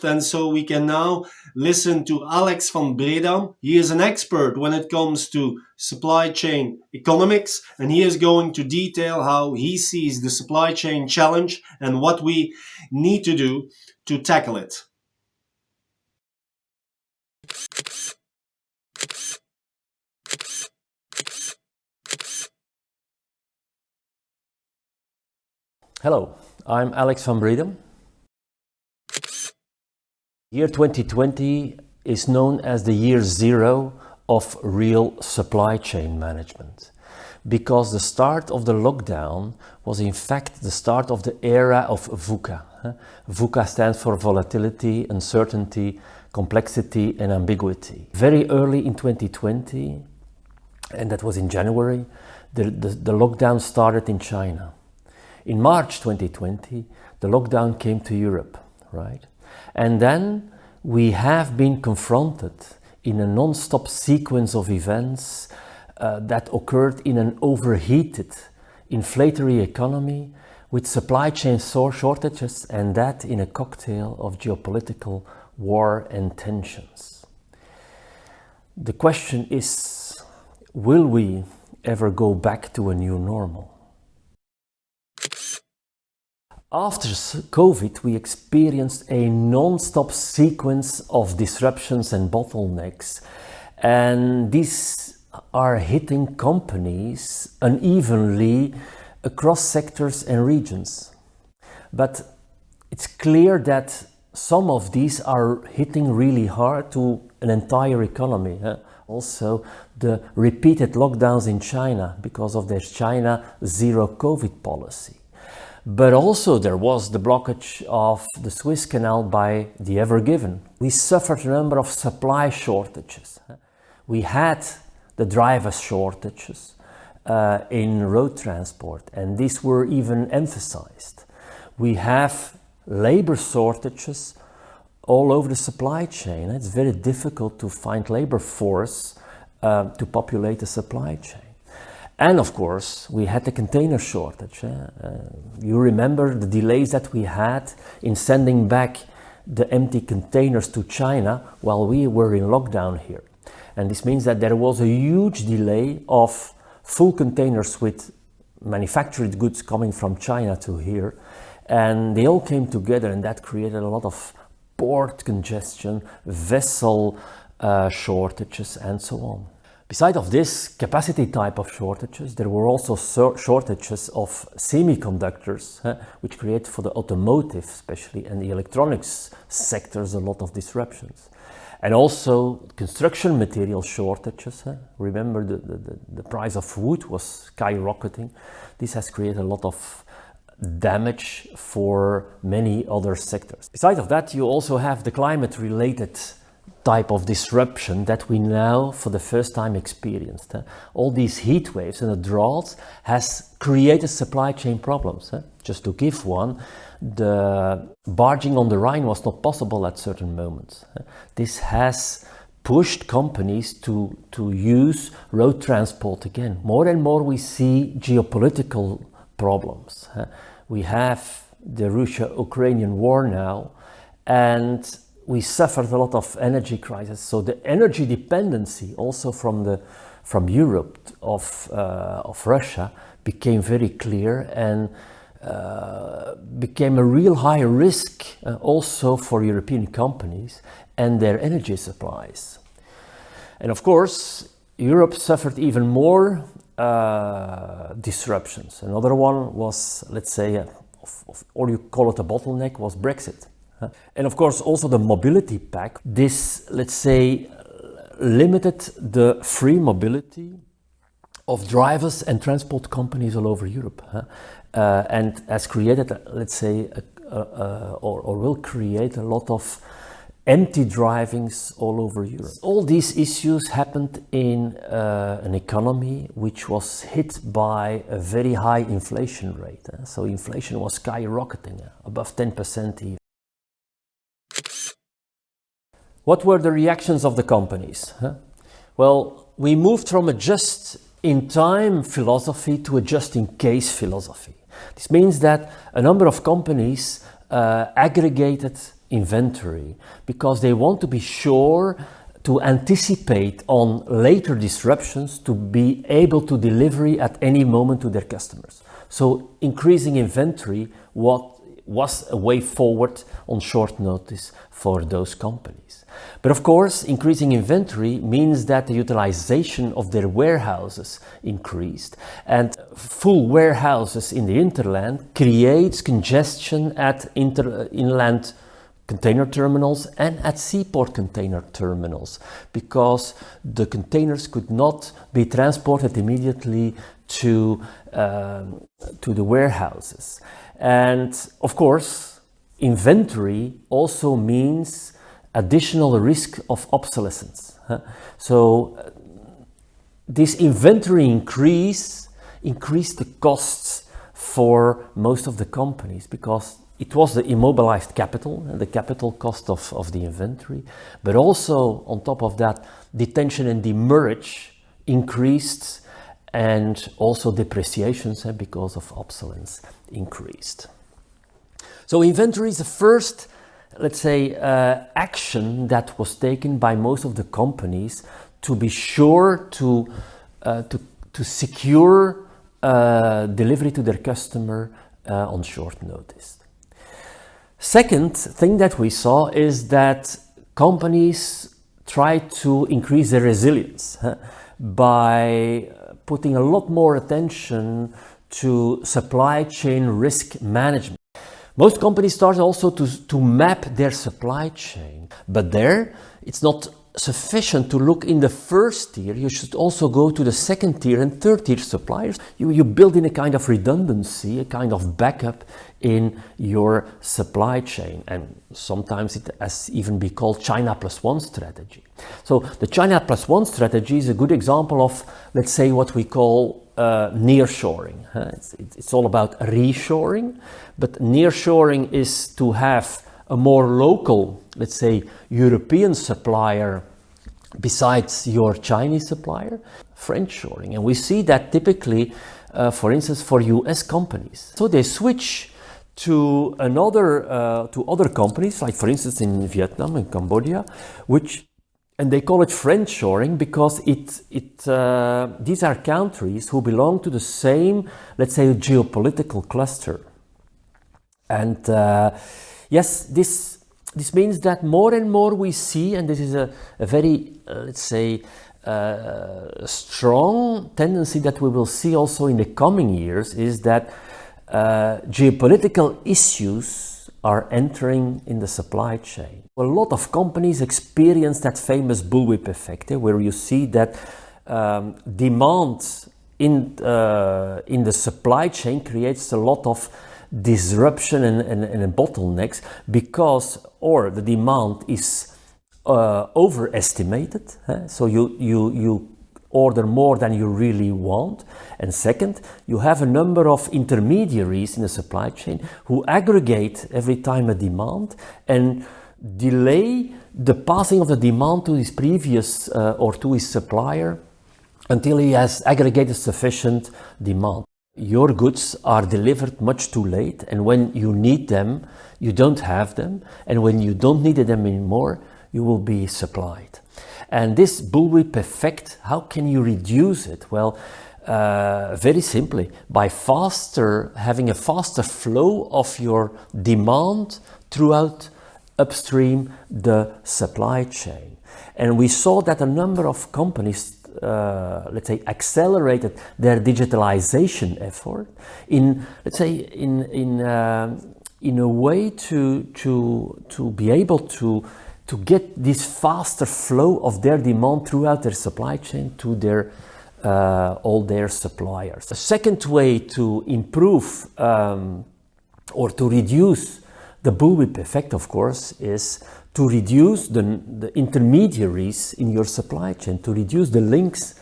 and so we can now listen to Alex Van Breedam. He is an expert when it comes to supply chain economics, and he is going to detail how he sees the supply chain challenge and what we need to do to tackle it. Hello, I'm Alex Van Breedam. Year 2020 is known as the year zero of real supply chain management, because the start of the lockdown was in fact the start of the era of VUCA. VUCA stands for volatility, uncertainty, complexity and ambiguity. Very early in 2020, and that was in January, the lockdown started in China. In March 2020, the lockdown came to Europe, right? And then we have been confronted in a non-stop sequence of events that occurred in an overheated, inflationary economy with supply chain shortages, and that in a cocktail of geopolitical war and tensions. The question is, will we ever go back to a new normal? After COVID, we experienced a non-stop sequence of disruptions and bottlenecks, and these are hitting companies unevenly across sectors and regions. But it's clear that some of these are hitting really hard to an entire economy. Also, the repeated lockdowns in China because of their China zero COVID policy. But also there was the blockage of the Suez Canal by the Ever Given. We suffered a number of supply shortages. We had the driver shortages in road transport, and these were even emphasized. We have labor shortages all over the supply chain. It's very difficult to find labor force to populate the supply chain. And of course, we had the container shortage. You remember the delays that we had in sending back the empty containers to China while we were in lockdown here. And this means that there was a huge delay of full containers with manufactured goods coming from China to here. And they all came together, and that created a lot of port congestion, vessel shortages, and so on. Besides of this capacity type of shortages, there were also shortages of semiconductors, which create for the automotive especially and the electronics sectors a lot of disruptions. And also construction material shortages. Remember the price of wood was skyrocketing. This has created a lot of damage for many other sectors. Besides of that, you also have the climate related type of disruption that we now for the first time experienced. All these heat waves and the droughts has created supply chain problems. Just to give one, the barging on the Rhine was not possible at certain moments. This has pushed companies to use road transport again. More and more we see geopolitical problems. We have the Russia-Ukrainian war now, and we suffered a lot of energy crisis. So the energy dependency also from Europe of Russia became very clear and became a real high risk also for European companies and their energy supplies. And of course, Europe suffered even more disruptions. Another one was, let's say, or you call it a bottleneck, was Brexit. And of course also the mobility pact. This, let's say, limited the free mobility of drivers and transport companies all over Europe, and has created, let's say, or will create a lot of empty drivings all over Europe. All these issues happened in an economy which was hit by a very high inflation rate. So inflation was skyrocketing, above 10% even. What were the reactions of the companies? Well, we moved from a just-in-time philosophy to a just-in-case philosophy. This means that a number of companies aggregated inventory because they want to be sure to anticipate on later disruptions to be able to deliver at any moment to their customers. So increasing inventory was a way forward on short notice for those companies. But of course, increasing inventory means that the utilization of their warehouses increased, and full warehouses in the hinterland creates congestion at inland container terminals and at seaport container terminals because the containers could not be transported immediately to the warehouses. And of course, inventory also means additional risk of obsolescence. So this inventory increased the costs for most of the companies because it was the immobilized capital and the capital cost of the inventory, but also on top of that, detention and demurrage increased, and also depreciations because of obsolescence increased. So inventory is the first, let's say, action that was taken by most of the companies to be sure to secure delivery to their customer on short notice. Second thing that we saw is that companies try to increase their resilience by putting a lot more attention to supply chain risk management. Most companies start also to map their supply chain, but there it's not sufficient to look in the first tier. You should also go to the second tier and third tier suppliers. You build in a kind of redundancy, a kind of backup in your supply chain, and sometimes it has even been called China plus one strategy. So the China plus one strategy is a good example of, let's say, what we call nearshoring. It's all about reshoring, but nearshoring is to have a more local, let's say, European supplier besides your Chinese supplier, friendshoring. And we see that typically, for instance, for US companies. So they switch to other companies, like for instance in Vietnam and Cambodia, and they call it friendshoring because these are countries who belong to the same, let's say, geopolitical cluster. And yes, this means that more and more we see, and this is a very, let's say, strong tendency that we will see also in the coming years, is that geopolitical issues are entering in the supply chain. A lot of companies experience that famous bullwhip effect, where you see that demand in the supply chain creates a lot of disruption and bottlenecks because the demand is overestimated. So you order more than you really want. And second, you have a number of intermediaries in the supply chain who aggregate every time a demand and delay the passing of the demand to his previous or to his supplier until he has aggregated sufficient demand. Your goods are delivered much too late, and when you need them, you don't have them, and when you don't need them anymore, you will be supplied. And this bullwhip effect, how can you reduce it? Well, very simply, by having a faster flow of your demand throughout upstream the supply chain. And we saw that a number of companies let's say, accelerated their digitalization effort in a way to be able to get this faster flow of their demand throughout their supply chain to their all their suppliers. The second way to improve or to reduce the bullwhip effect, of course, is to reduce the intermediaries in your supply chain, to reduce the links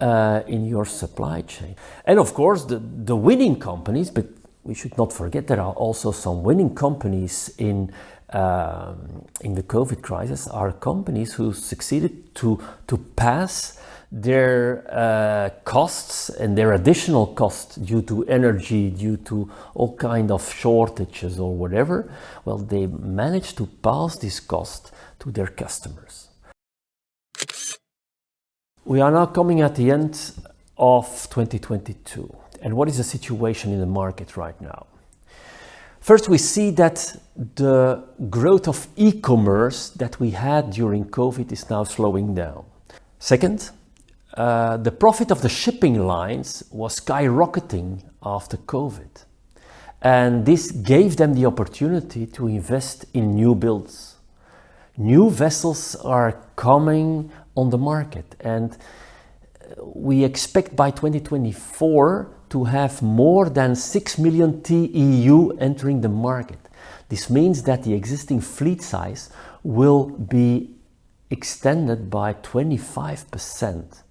in your supply chain. And of course, the winning companies, but we should not forget there are also some winning companies in the COVID crisis, are companies who succeeded to pass their costs and their additional costs due to energy, due to all kind of shortages or whatever, well, they managed to pass this cost to their customers. We are now coming at the end of 2022. And what is the situation in the market right now? First, we see that the growth of e-commerce that we had during COVID is now slowing down. Second, the profit of the shipping lines was skyrocketing after COVID. And this gave them the opportunity to invest in new builds. New vessels are coming on the market, and we expect by 2024 to have more than 6 million TEU entering the market. This means that the existing fleet size will be extended by 25%.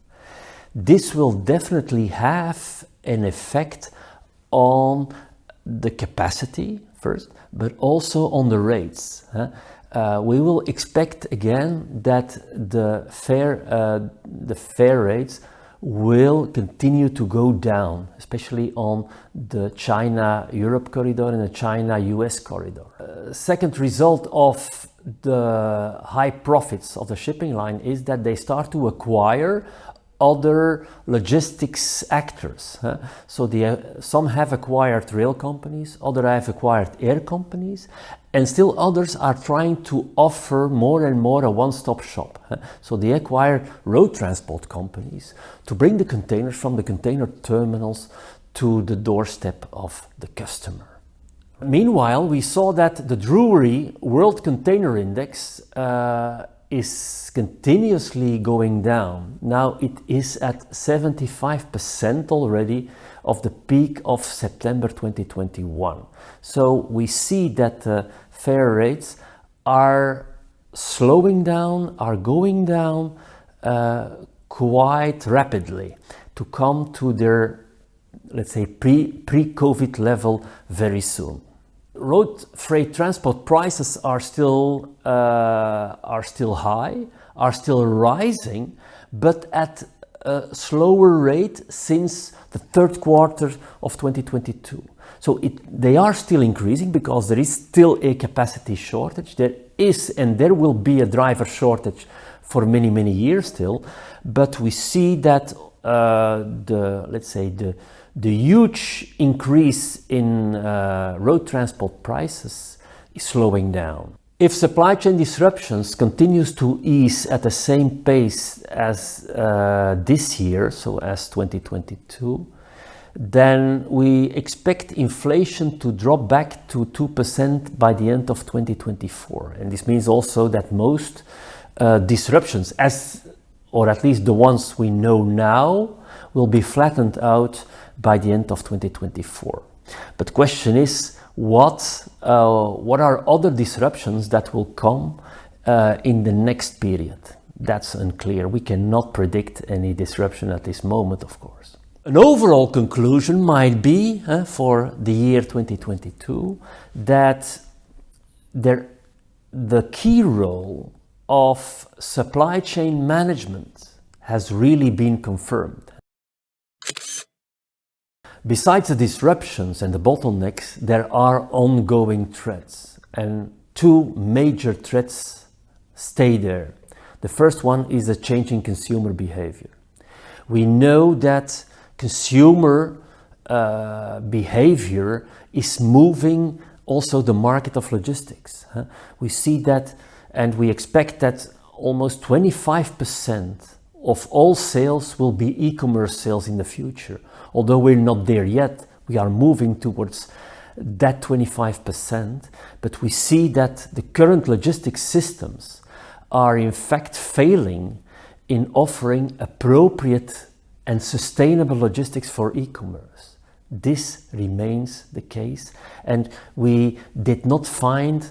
This will definitely have an effect on the capacity first, but also on the rates. We will expect again that the fare rates will continue to go down, especially on the China-Europe corridor and the China-US corridor. Second result of the high profits of the shipping line is that they start to acquire other logistics actors. So some have acquired rail companies, others have acquired air companies, and still others are trying to offer more and more a one-stop shop. So they acquire road transport companies to bring the containers from the container terminals to the doorstep of the customer. Meanwhile, we saw that the Drewry World Container Index is continuously going down. Now it is at 75% already of the peak of September 2021. So we see that fare rates are slowing down, are going down quite rapidly to come to their, let's say, pre-COVID level very soon. Road freight transport prices are still high, are still rising, but at a slower rate since the third quarter of 2022. So they are still increasing because there is still a capacity shortage. There is and there will be a driver shortage for many, many years still. But we see that the huge increase in road transport prices is slowing down. If supply chain disruptions continues to ease at the same pace as this year, so as 2022, then we expect inflation to drop back to 2% by the end of 2024. And this means also that most disruptions, or at least the ones we know now, will be flattened out by the end of 2024. But the question is, what are other disruptions that will come in the next period? That's unclear. We cannot predict any disruption at this moment, of course. An overall conclusion might be for the year 2022 that the key role of supply chain management has really been confirmed. Besides the disruptions and the bottlenecks, there are ongoing threats, and two major threats stay there. The first one is the changing consumer behavior. We know that consumer behavior is moving also the market of logistics. We see that, and we expect that almost 25% of all sales will be e-commerce sales in the future. Although we're not there yet, we are moving towards that 25%, but we see that the current logistics systems are in fact failing in offering appropriate and sustainable logistics for e-commerce. This remains the case, and we did not find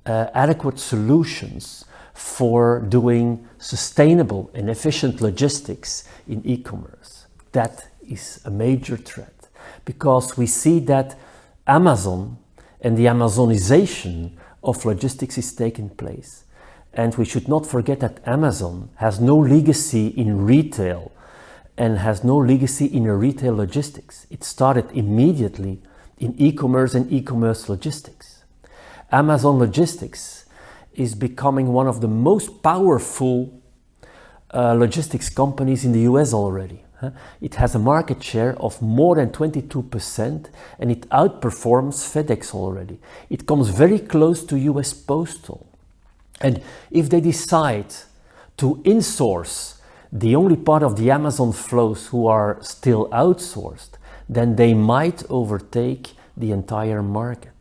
adequate solutions for doing sustainable and efficient logistics in e-commerce. That is a major threat, because we see that Amazon and the Amazonization of logistics is taking place. And we should not forget that Amazon has no legacy in retail and has no legacy in a retail logistics. It started immediately in e-commerce and e-commerce logistics. Amazon Logistics is becoming one of the most powerful logistics companies in the US already. It has a market share of more than 22% and it outperforms FedEx already. It comes very close to US Postal. And if they decide to insource the only part of the Amazon flows who are still outsourced, then they might overtake the entire market.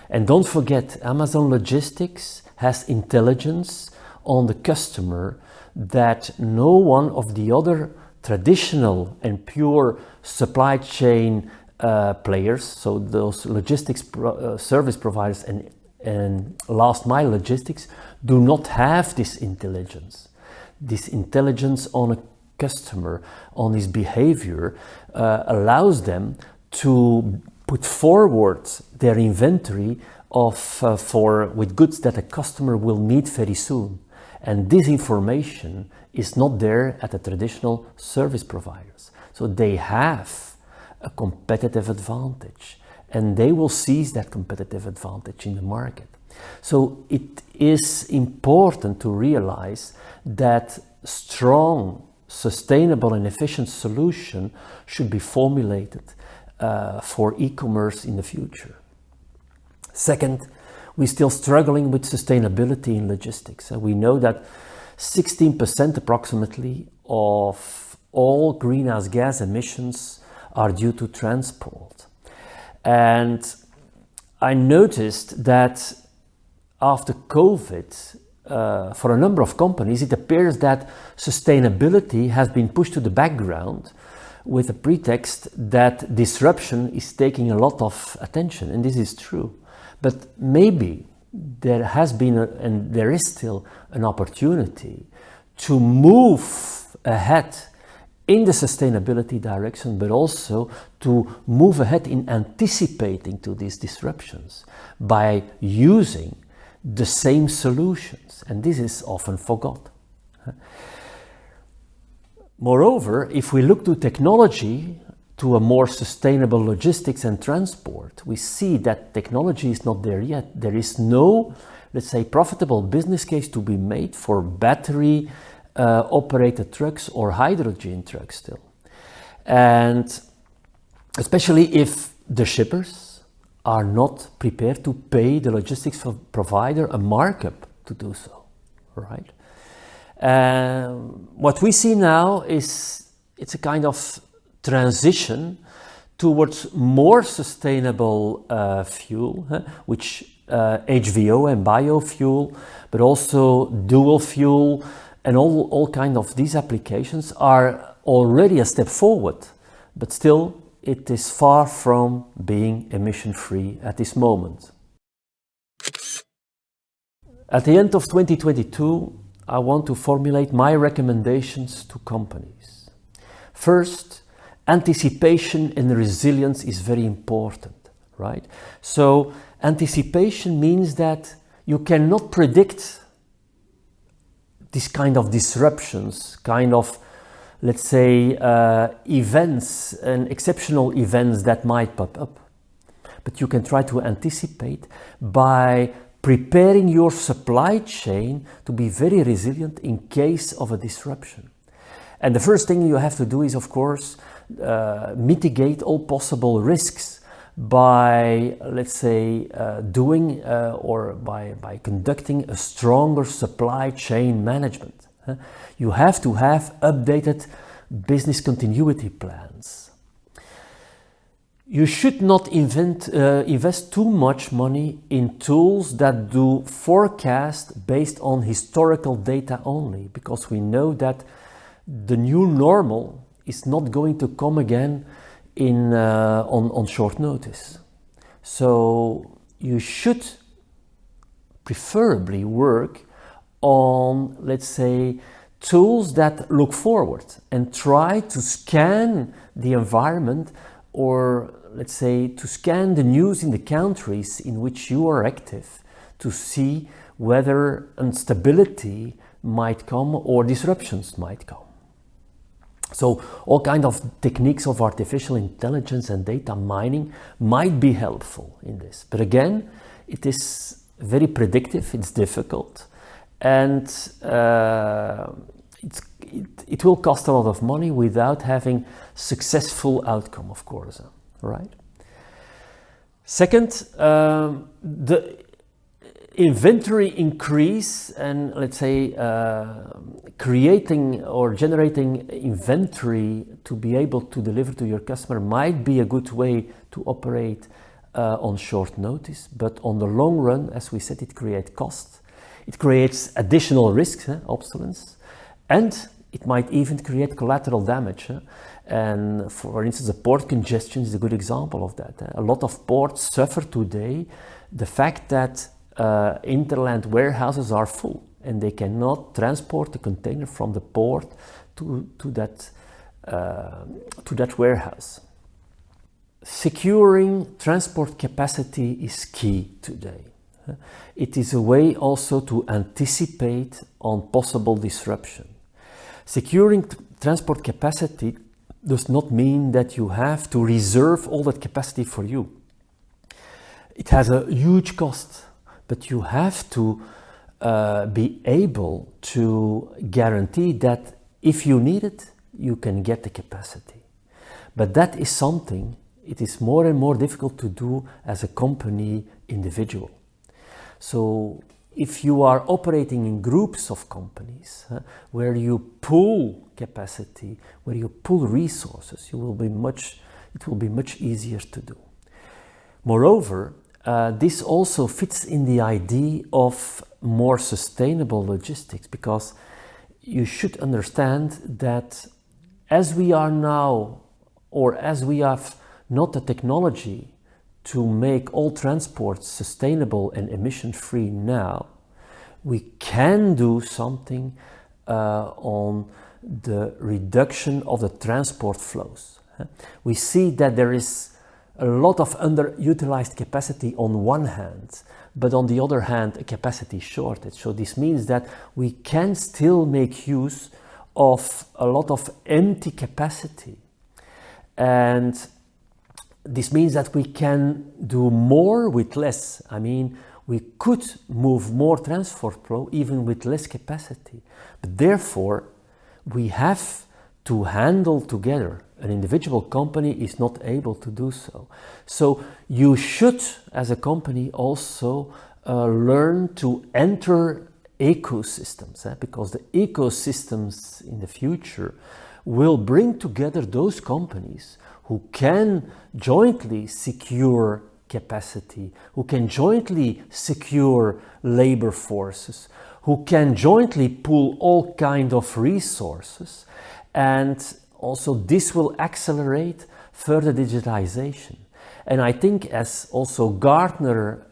And don't forget, Amazon Logistics has intelligence on the customer that no one of the other traditional and pure supply chain players, so those logistics service providers and last mile logistics, do not have this intelligence. This intelligence on a customer, on his behavior, allows them to put forward their inventory with goods that a customer will need very soon. And this information is not there at the traditional service providers. So they have a competitive advantage and they will seize that competitive advantage in the market. So it is important to realize that strong, sustainable and efficient solution should be formulated for e-commerce in the future. Second, we're still struggling with sustainability in logistics. We know that 16% approximately of all greenhouse gas emissions are due to transport. And I noticed that after COVID, for a number of companies, it appears that sustainability has been pushed to the background with a pretext that disruption is taking a lot of attention, and this is true. But maybe there has been and there is still an opportunity to move ahead in the sustainability direction, but also to move ahead in anticipating to these disruptions by using the same solutions, and this is often forgotten. Moreover, if we look to technology, to a more sustainable logistics and transport, we see that technology is not there yet. There is no, let's say, profitable business case to be made for battery operated trucks or hydrogen trucks still. And especially if the shippers are not prepared to pay the logistics provider a markup to do so, right? What we see now is it's a kind of transition towards more sustainable fuel, which HVO and biofuel, but also dual fuel and all kind of these applications are already a step forward, but still it is far from being emission-free at this moment. At the end of 2022, I want to formulate my recommendations to companies. First, anticipation and resilience is very important, right? So anticipation means that you cannot predict this kind of disruptions, kind of, let's say, events and exceptional events that might pop up. But you can try to anticipate by preparing your supply chain to be very resilient in case of a disruption. And the first thing you have to do is, of course, mitigate all possible risks by, let's say, doing or by conducting a stronger supply chain management. You have to have updated business continuity plans. You should not invest too much money in tools that do forecast based on historical data only, because we know that the new normal is not going to come again on short notice. So you should preferably work on, let's say, tools that look forward and try to scan the environment, or let's say to scan the news in the countries in which you are active to see whether instability might come or disruptions might come. So all kind of techniques of artificial intelligence and data mining might be helpful in this. But again, it is very predictive, it's difficult, and it will cost a lot of money without having successful outcome, of course, right? Second, the inventory increase and let's say creating or generating inventory to be able to deliver to your customer might be a good way to operate on short notice, but on the long run, as we said, it creates cost, it creates additional risks, obsolescence, and it might even create collateral damage. And for instance, the port congestion is a good example of that. A lot of ports suffer today the fact that interland warehouses are full and they cannot transport the container from the port to that warehouse. Securing transport capacity is key today. It is a way also to anticipate on possible disruption. Securing transport capacity does not mean that you have to reserve all that capacity for you. It has a huge cost, but you have to be able to guarantee that if you need it, you can get the capacity. But that is something, it is more and more difficult to do as a company individual. So if you are operating in groups of companies where you pool capacity, where you pool resources, it will be much easier to do. Moreover, this also fits in the idea of more sustainable logistics, because you should understand that as we are now, or as we have not the technology to make all transport sustainable and emission-free now, we can do something on the reduction of the transport flows. We see that there is a lot of underutilized capacity on one hand, but on the other hand, a capacity shortage. So this means that we can still make use of a lot of empty capacity. And this means that we can do more with less. I mean, we could move more transport flow even with less capacity. But therefore, we have to handle together. An individual company is not able to do so. So you should, as a company, also learn to enter ecosystems, because the ecosystems in the future will bring together those companies who can jointly secure capacity, who can jointly secure labor forces, who can jointly pool all kinds of resources, and also this will accelerate further digitization. And I think, as also Gartner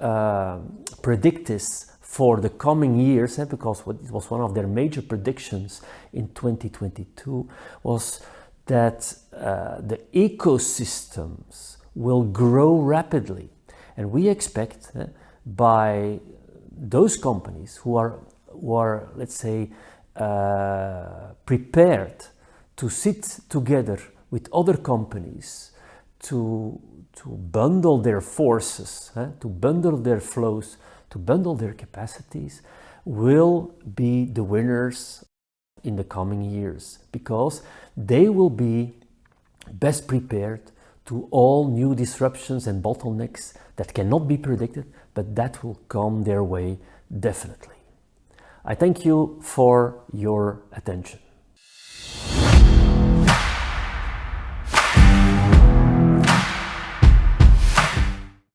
predicts for the coming years, because it was one of their major predictions in 2022, was that the ecosystems will grow rapidly. And we expect by those companies who are let's say, prepared to sit together with other companies to bundle their forces, to bundle their flows, to bundle their capacities, will be the winners in the coming years, because they will be best prepared to all new disruptions and bottlenecks that cannot be predicted, but that will come their way definitely. I thank you for your attention.